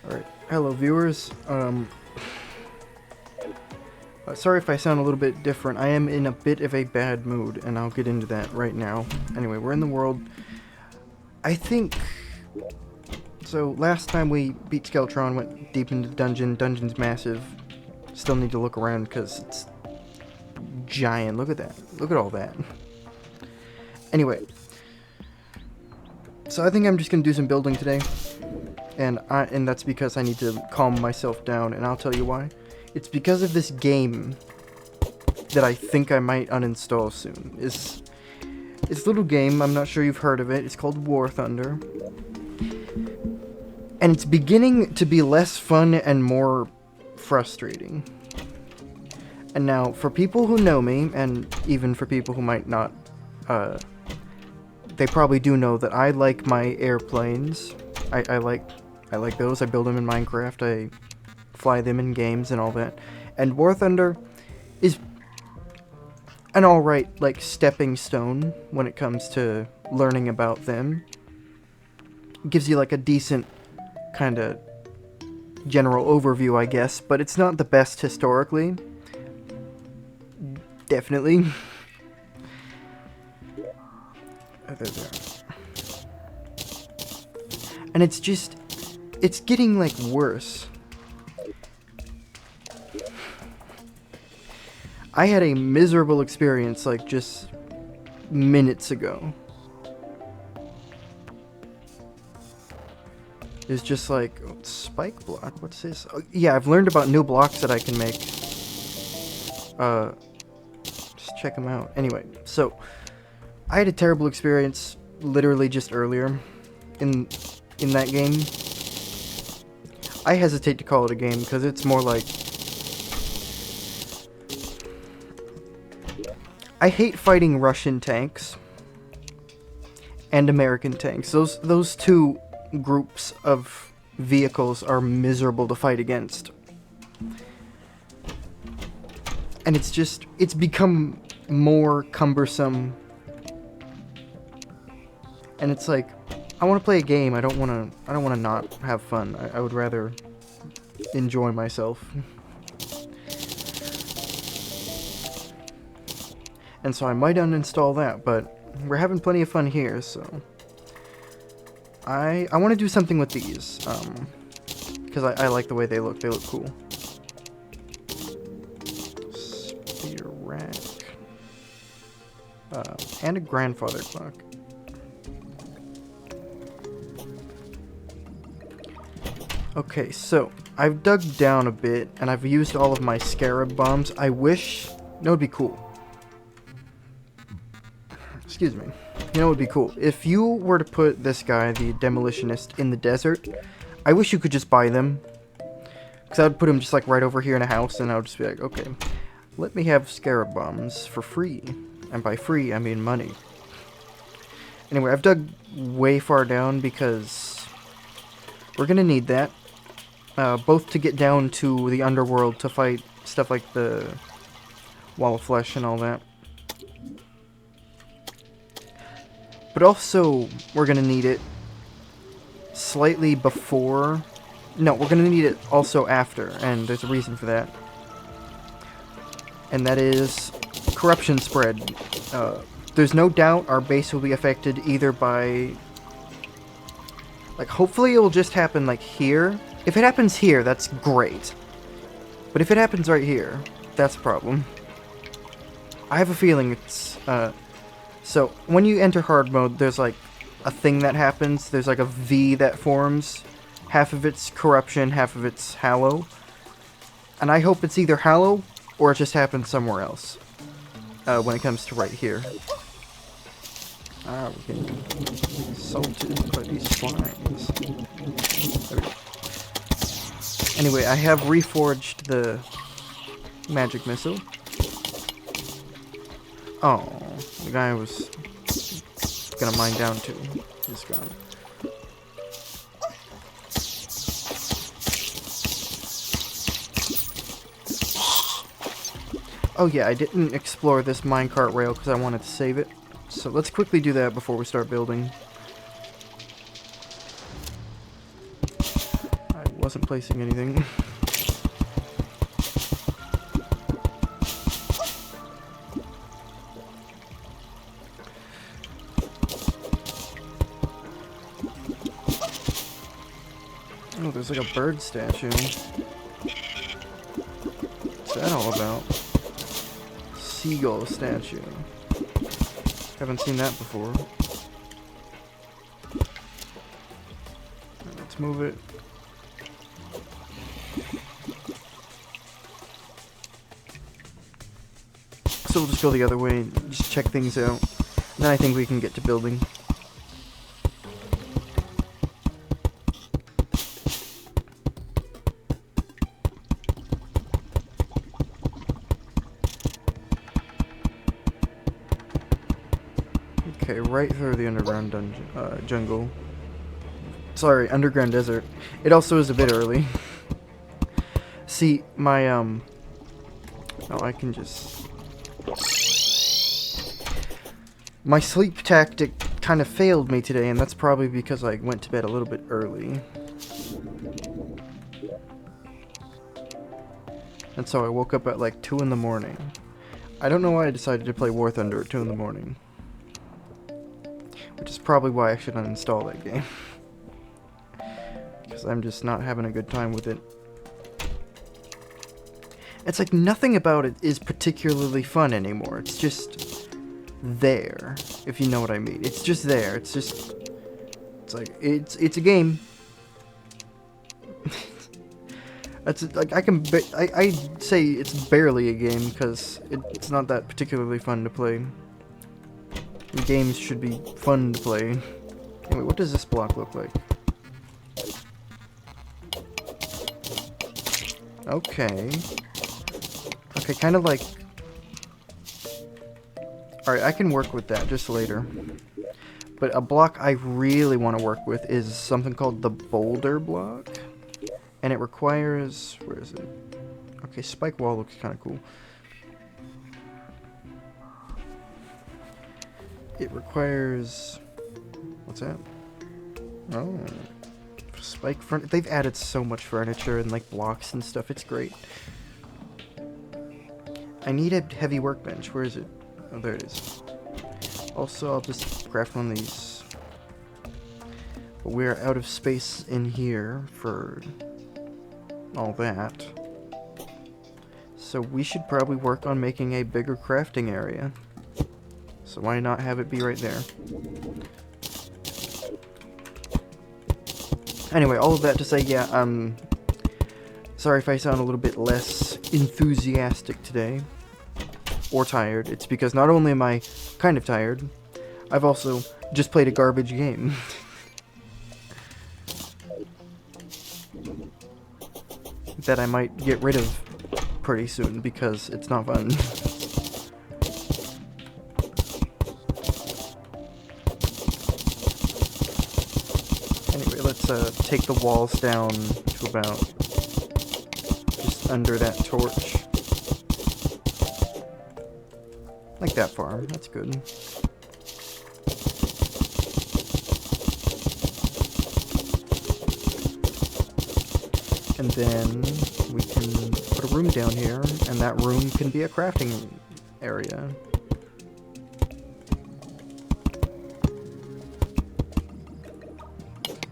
Alright, hello viewers. Sorry if I sound a little bit different. I am in a bit of a bad mood, and I'll get into that right now. Anyway, we're in the world. I think... So, last time we beat Skeletron, went deep into the dungeon. Dungeon's massive. Still need to look around, because it's giant. Look at that. Look at all that. Anyway. So I think I'm just going to do some building today. And that's because I need to calm myself down, and I'll tell you why. It's because of this game that I think I might uninstall soon. It's a little game, I'm not sure you've heard of it. It's called War Thunder. And it's beginning to be less fun and more frustrating. And now, for people who know me, and even for people who might not, they probably do know that I like my airplanes. I like those. I build them in Minecraft. I fly them in games and all that. And War Thunder is an alright, like, stepping stone when it comes to learning about them. It gives you, like, a decent kind of general overview, I guess, but it's not the best historically. Definitely. And it's just... it's getting, like, worse. I had a miserable experience, like, just minutes ago. It's just like, oh, spike block, what's this? Oh, yeah, I've learned about new blocks that I can make. Just check them out. Anyway, so, I had a terrible experience, literally just earlier, in that game. I hesitate to call it a game, because it's more like... I hate fighting Russian tanks and American tanks. Those two groups of vehicles are miserable to fight against. And it's become more cumbersome. And it's like, I want to play a game. I don't want to not have fun. I would rather enjoy myself. And so I might uninstall that, but we're having plenty of fun here, so... I want to do something with these, because I like the way they look. They look cool. Spear rack. And a grandfather clock. Okay, so, I've dug down a bit, and I've used all of my scarab bombs. I wish... that would be cool. Excuse me. You know what would be cool? If you were to put this guy, the demolitionist, in the desert, I wish you could just buy them. Because I would put him just like right over here in a house, and I would just be like, okay, let me have scarab bombs for free. And by free, I mean money. Anyway, I've dug way far down because we're going to need that. Both to get down to the underworld to fight stuff like the Wall of Flesh and all that. But also, we're going to need it slightly before... No, we're going to need it also after, and there's a reason for that. And that is corruption spread. There's no doubt our base will be affected either by... like, hopefully it will just happen, like, here. If it happens here, that's great. But if it happens right here, that's a problem. I have a feeling it's... So, when you enter hard mode, there's like a thing that happens. There's like a V that forms. Half of it's corruption, half of it's hallow. And I hope it's either hallow, or it just happens somewhere else. When it comes to right here. Ah, we're getting assaulted by these slimes. There we go. Anyway, I have reforged the magic missile. Oh, the guy I was gonna mine down to is gone. Oh yeah, I didn't explore this minecart rail because I wanted to save it. So let's quickly do that before we start building. I wasn't placing anything. Oh, there's like a bird statue. What's that all about? Seagull statue. Haven't seen that before. Let's move it. So we'll just go the other way and just check things out. And then I think we can get to building. Okay, right through the underground jungle. Sorry, underground desert. It also is a bit early. See, my, oh, I can just... My sleep tactic kind of failed me today, and that's probably because I went to bed a little bit early. And so I woke up at like 2 in the morning. I don't know why I decided to play War Thunder at 2 in the morning. Which is probably why I should uninstall that game. Because I'm just not having a good time with it. It's like nothing about it is particularly fun anymore. It's just there, if you know what I mean. It's just there. It's just... It's like, it's a game. It's like, I'd say it's barely a game, because it's not that particularly fun to play. Games should be fun to play. Anyway, what does this block look like? Okay. Okay, kind of like... Alright, I can work with that just later. But a block I really want to work with is something called the boulder block. And it requires... Where is it? Okay, spike wall looks kind of cool. It requires... What's that? Oh. Spike front. They've added so much furniture and like blocks and stuff. It's great. I need a heavy workbench. Where is it? Oh, there it is. Also, I'll just craft one of these. But we're out of space in here for all that. So we should probably work on making a bigger crafting area. So why not have it be right there? Anyway, all of that to say, yeah, sorry if I sound a little bit less enthusiastic today. Or tired. It's because not only am I kind of tired, I've also just played a garbage game. That I might get rid of pretty soon because it's not fun. Let's take the walls down to about just under that torch. Like that far. That's good. And then we can put a room down here, and that room can be a crafting area.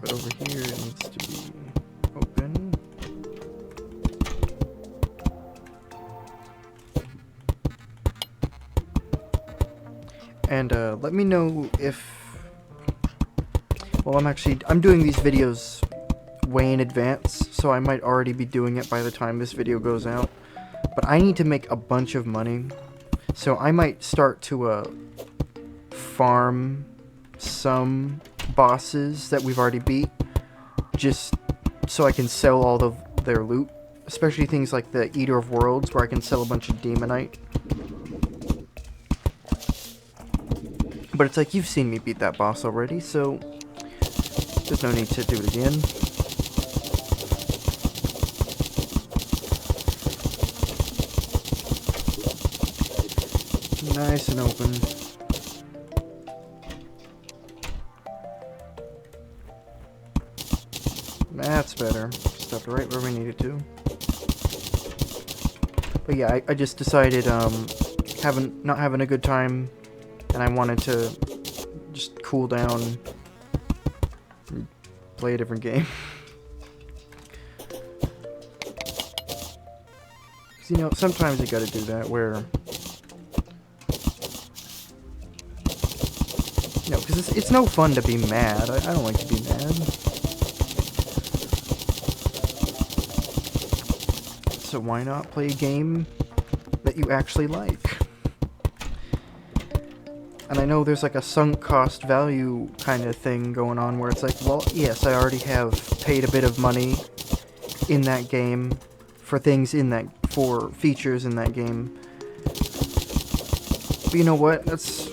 But over here it needs to be open. And let me know if... Well, I'm doing these videos way in advance, so I might already be doing it by the time this video goes out. But I need to make a bunch of money, so I might start to farm some bosses that we've already beat, just so I can sell all of their loot, especially things like the Eater of Worlds, where I can sell a bunch of Demonite. But it's like, you've seen me beat that boss already, so there's no need to do it again. Nice and open. That's better. stopped right where we needed to. But yeah, I just decided, not having a good time, and I wanted to just cool down and play a different game. You know, sometimes you gotta do that, where, you know, because it's no fun to be mad. I don't like to be mad. So why not play a game that you actually like? And I know there's like a sunk cost value kind of thing going on, where it's like, well, yes, I already have paid a bit of money in that game for things in that, for features in that game. But you know what? That's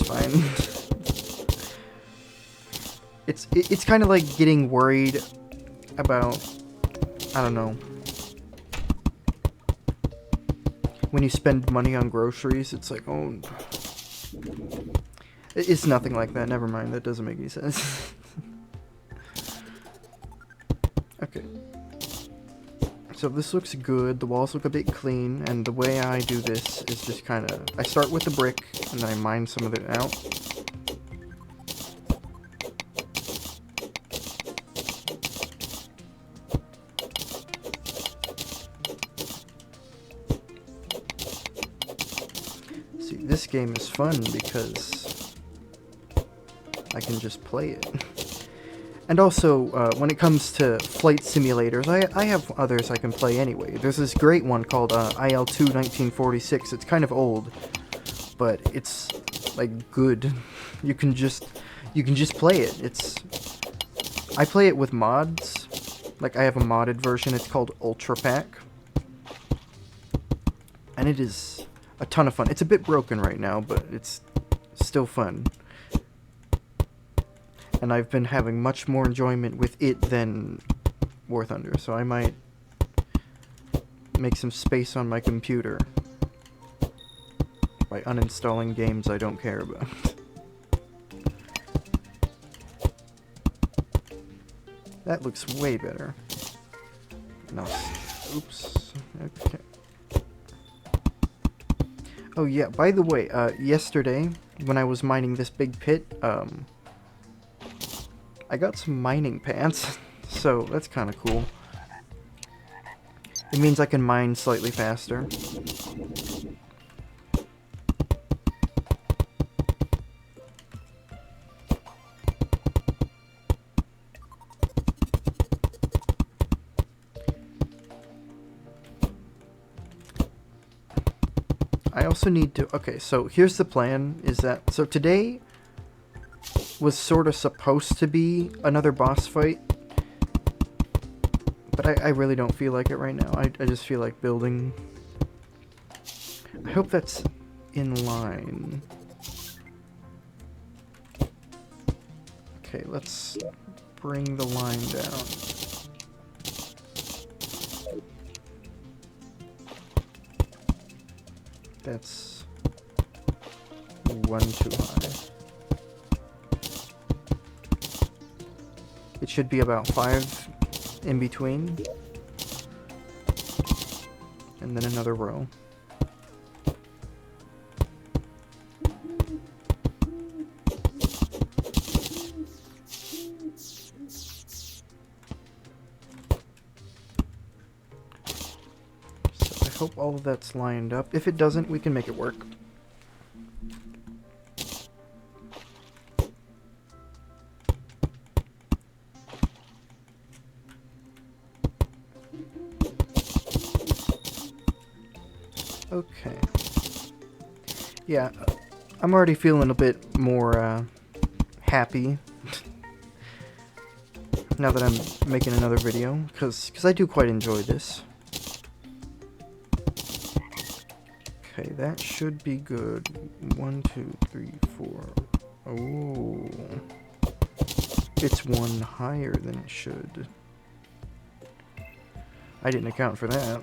fine. It's kind of like getting worried about, I don't know, when you spend money on groceries. It's like, oh, it's nothing like that. Never mind. That doesn't make any sense. Okay. So this looks good, the walls look a bit clean, and the way I do this is just kind of, I start with the brick, and then I mine some of it out. See, this game is fun because I can just play it. And also, when it comes to flight simulators, I have others I can play anyway. There's this great one called IL-2 1946. It's kind of old, but it's like good. You can just play it. I play it with mods. Like, I have a modded version. It's called Ultra Pack, and it is a ton of fun. It's a bit broken right now, but it's still fun. And I've been having much more enjoyment with it than War Thunder, so I might make some space on my computer by uninstalling games I don't care about. That looks way better. No, oops. Okay. Oh yeah, by the way, yesterday, when I was mining this big pit, I got some mining pants, so that's kind of cool. It means I can mine slightly faster. I also need to, okay, so here's the plan, is that, so today was sort of supposed to be another boss fight, but I really don't feel like it right now. I just feel like building. I hope that's in line. Okay, let's bring the line down. That's one too high. It should be about 5 in between, and then another row. So I hope all of that's lined up. If it doesn't, we can make it work. Okay. Yeah, I'm already feeling a bit more happy now that I'm making another video, because I do quite enjoy this. Okay, that should be good. 1, 2, 3, 4. Oh, it's one higher than it should. I didn't account for that.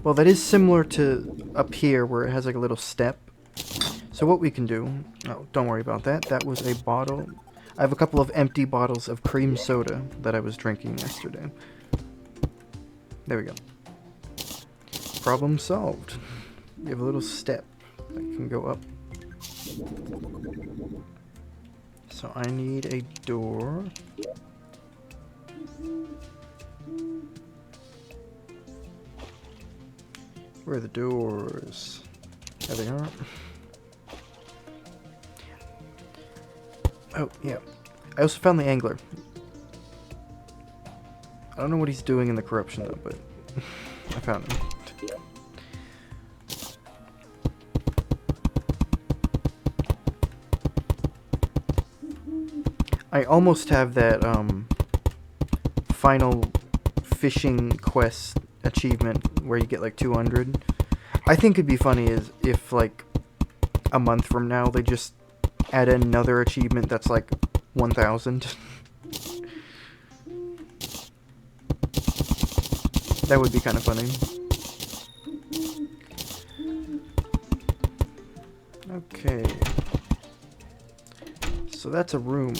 Well, that is similar to up here where it has like a little step. So what we can do... Oh, don't worry about that. That was a bottle. I have a couple of empty bottles of cream soda that I was drinking yesterday. There we go. Problem solved. We have a little step that can go up. So I need a door. Where are the doors? There they are. Oh, yeah. I also found the angler. I don't know what he's doing in the corruption though, but I found him. I almost have that final fishing quest achievement where you get like 200. I think it'd be funny is if like a month from now they just add another achievement that's like 1,000. That would be kind of funny. Okay. So that's a room,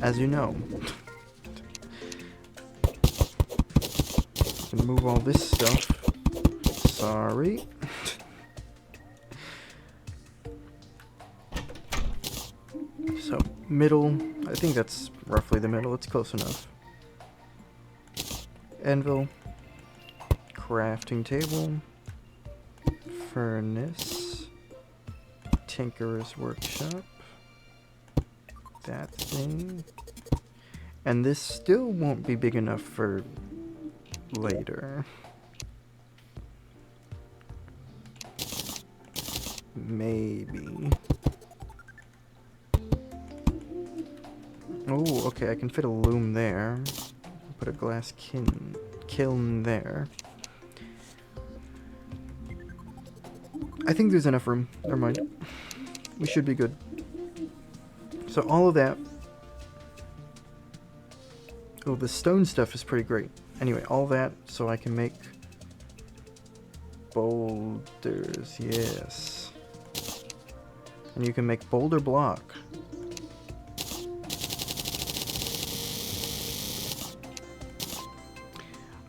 as you know. And move all this stuff. Sorry. So, middle. I think that's roughly the middle. It's close enough. Anvil. Crafting table. Furnace. Tinkerer's workshop. That thing. And this still won't be big enough for later. Maybe. Oh, okay, I can fit a loom there. Put a glass kiln there. I think there's enough room. Never mind. We should be good. So all of that. Oh, the stone stuff is pretty great. Anyway, all that so I can make boulders. Yes. And you can make boulder block.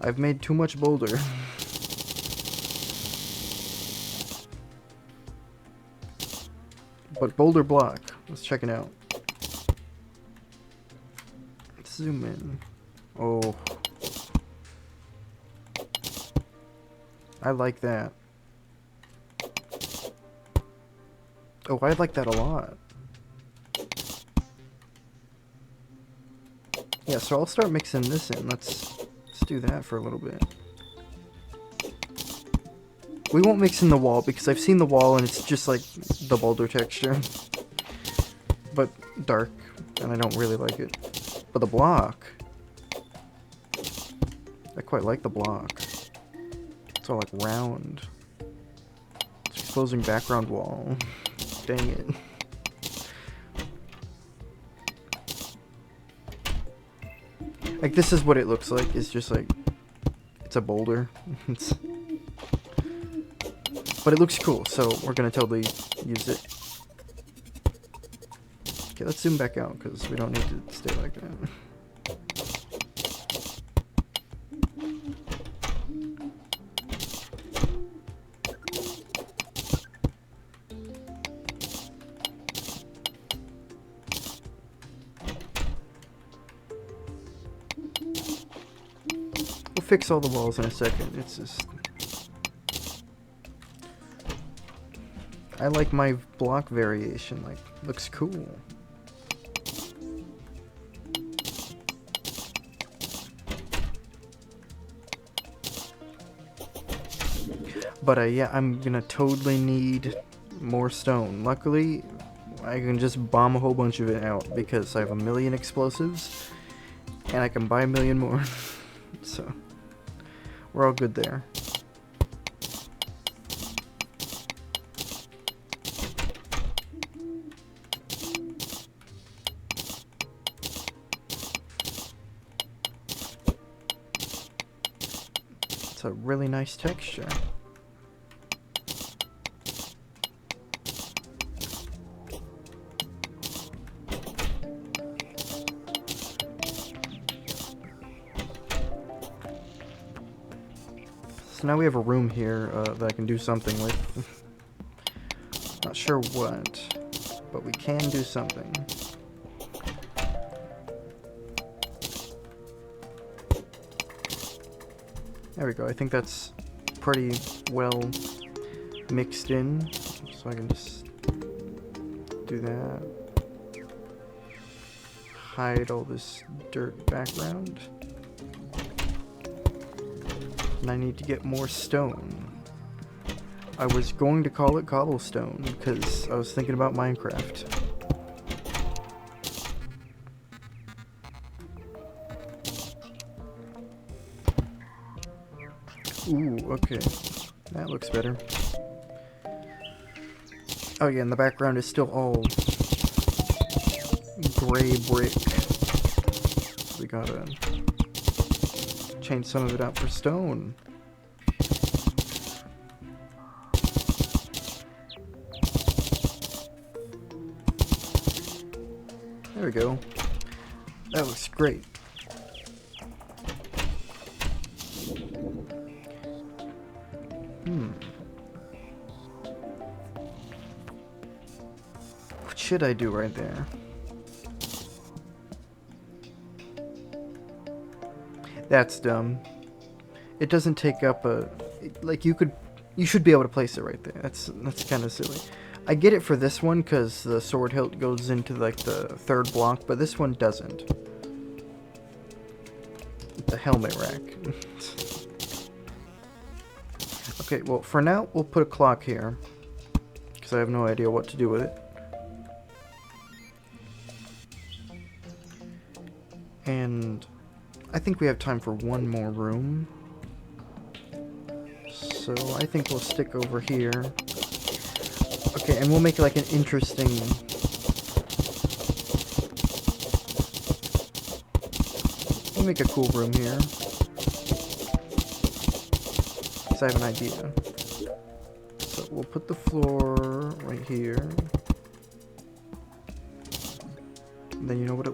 I've made too much boulder. But boulder block. Let's check it out. Let's zoom in. Oh. I like that. Oh, I like that a lot. Yeah, so I'll start mixing this in. Let's do that for a little bit. We won't mix in the wall because I've seen the wall and it's just like the boulder texture. But dark, and I don't really like it. But the block, I quite like the block. It's all like round. It's exposing background wall. Dang it. Like this is what it looks like. It's just like, it's a boulder. But it looks cool, so we're gonna totally use it. Okay, let's zoom back out because we don't need to stay like that. We'll fix all the walls in a second. It's just... I like my block variation, like, looks cool. But yeah, I'm gonna totally need more stone. Luckily, I can just bomb a whole bunch of it out because I have 1,000,000 explosives and I can buy 1,000,000 more. So, we're all good there. It's a really nice texture. So now we have a room here that I can do something with. Not sure what, but we can do something. There we go. I think that's pretty well mixed in, so I can just do that. Hide all this dirt background. And I need to get more stone. I was going to call it cobblestone because I was thinking about Minecraft. Ooh, okay. That looks better. Oh yeah, and the background is still all gray brick. We gotta change some of it out for stone. There we go. That looks great. What should I do right there? That's dumb. It doesn't take up a... Like, you should be able to place it right there. That's kind of silly. I get it for this one, because the sword hilt goes into, like, the third block, but this one doesn't. The helmet rack. Okay, well, for now, we'll put a clock here, because I have no idea what to do with it. And I think we have time for one more room. So I think we'll stick over here. Okay, and we'll make it like an interesting... We'll make a cool room here. Because I have an idea. So we'll put the floor right here. And then you know what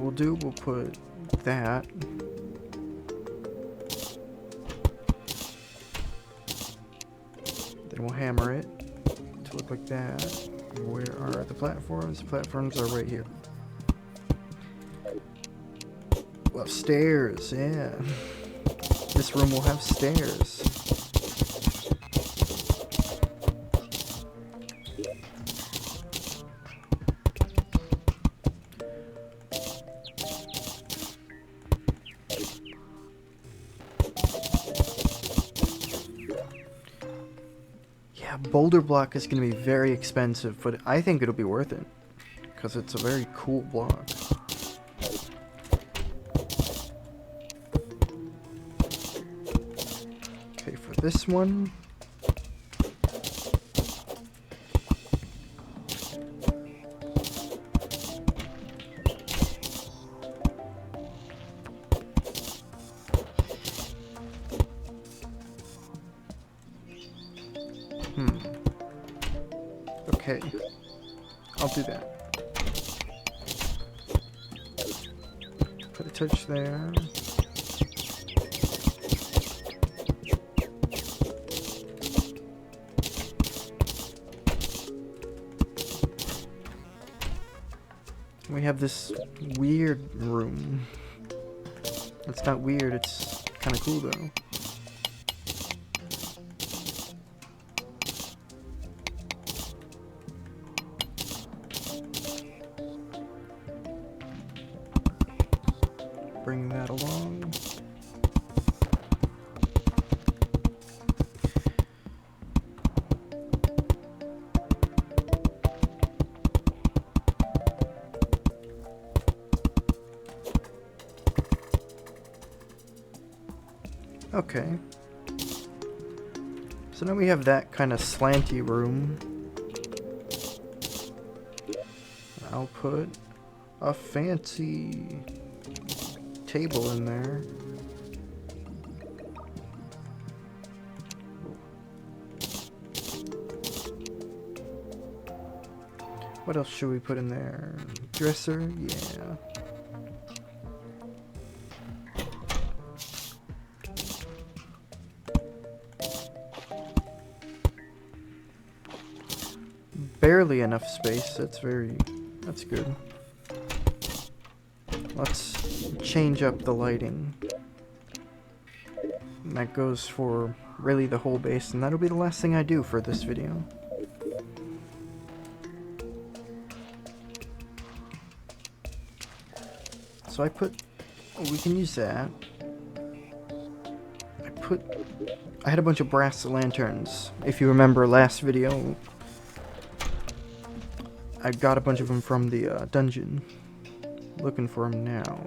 we'll do? We'll put that. Then we'll hammer it to look like that. Where are the platforms? The platforms are right here. We'll have stairs, yeah. This room will have stairs. Boulder block is going to be very expensive, but I think it'll be worth it because it's a very cool block. Okay, for this one, okay, I'll do that. Put a touch there. We have this weird room. It's not weird, it's kind of cool though. Bring that along. Okay. So now we have that kind of slanty room. I'll put a fancy table in there. What else should we put in there? Dresser? Yeah. Barely enough space. That's good. Let's change up the lighting. And that goes for really the whole base, and that'll be the last thing I do for this video. So we can use that. I had a bunch of brass lanterns. If you remember last video, I got a bunch of them from the dungeon. Looking for them now.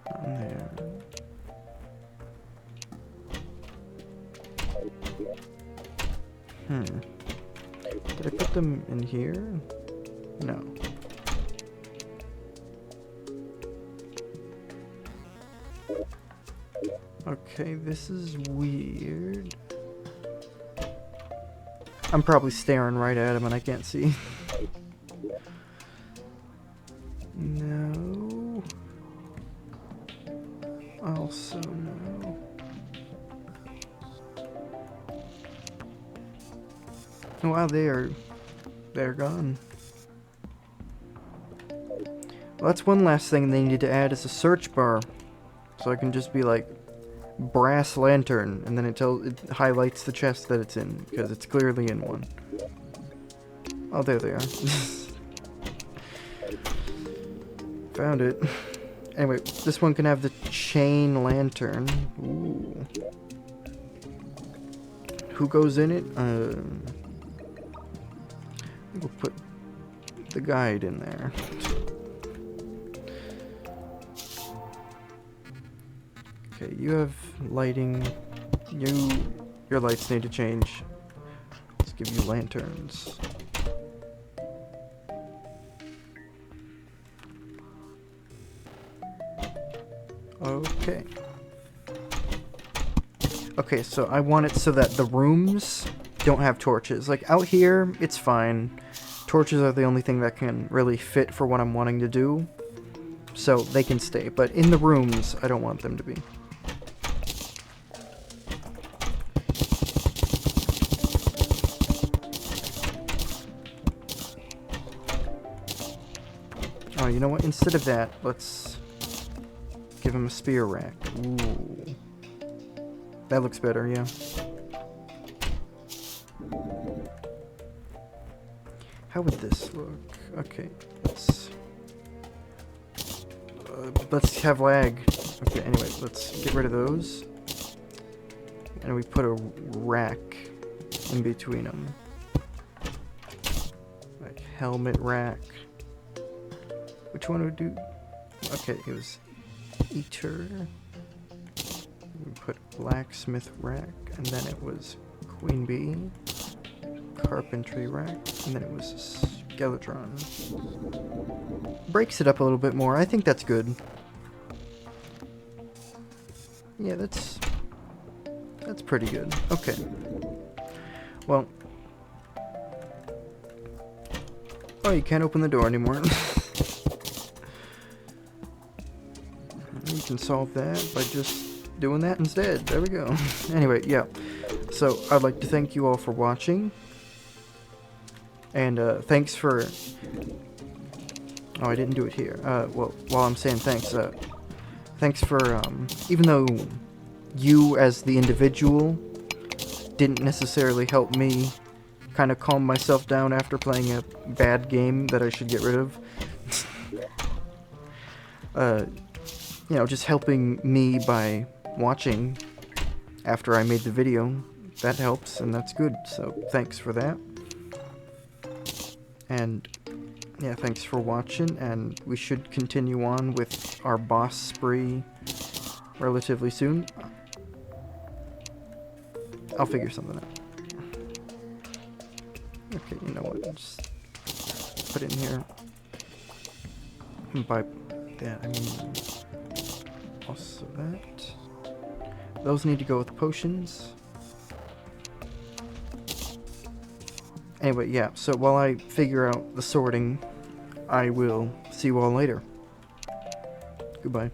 Down there. Did I put them in here? No. Okay, this is weird. I'm probably staring right at him and I can't see. No. Also no. Wow, they're gone. Well, that's one last thing they need to add is a search bar. So I can just be like, brass lantern, and then it highlights the chest that it's in, because it's clearly in one. Oh, there they are. Found it. Anyway, this one can have the chain lantern. Ooh. Who goes in it? I think we'll put the guide in there. Okay, you have lighting. Your lights need to change. Let's give you lanterns. Okay. Okay, so I want it so that the rooms don't have torches. Like out here, it's fine. Torches are the only thing that can really fit for what I'm wanting to do. So they can stay, but in the rooms, I don't want them to be. Oh, you know what? Instead of that, let's give him a spear rack. Ooh. That looks better, yeah. How would this look? Okay, let's have lag. Okay, anyway, let's get rid of those. And we put a rack in between them. Like helmet rack. Which one would do? Okay, it was eater. We put blacksmith rack, and then it was queen bee, carpentry rack, and then it was skeletron. Breaks it up a little bit more. I think that's good. Yeah, that's pretty good. Okay. Well. Oh, you can't open the door anymore. You can solve that by just doing that instead. There we go. Anyway, yeah. So, I'd like to thank you all for watching. And, thanks for... Oh, I didn't do it here. Well, while I'm saying thanks, thanks for, even though you as the individual didn't necessarily help me kind of calm myself down after playing a bad game that I should get rid of. You know, just helping me by watching after I made the video, that helps, and that's good, so thanks for that. And, yeah, thanks for watching, and we should continue on with our boss spree relatively soon. I'll figure something out. Okay, you know what, just put it in here. By that, I mean... also that. Those need to go with potions. Anyway, yeah, so while I figure out the sorting, I will see you all later. Goodbye.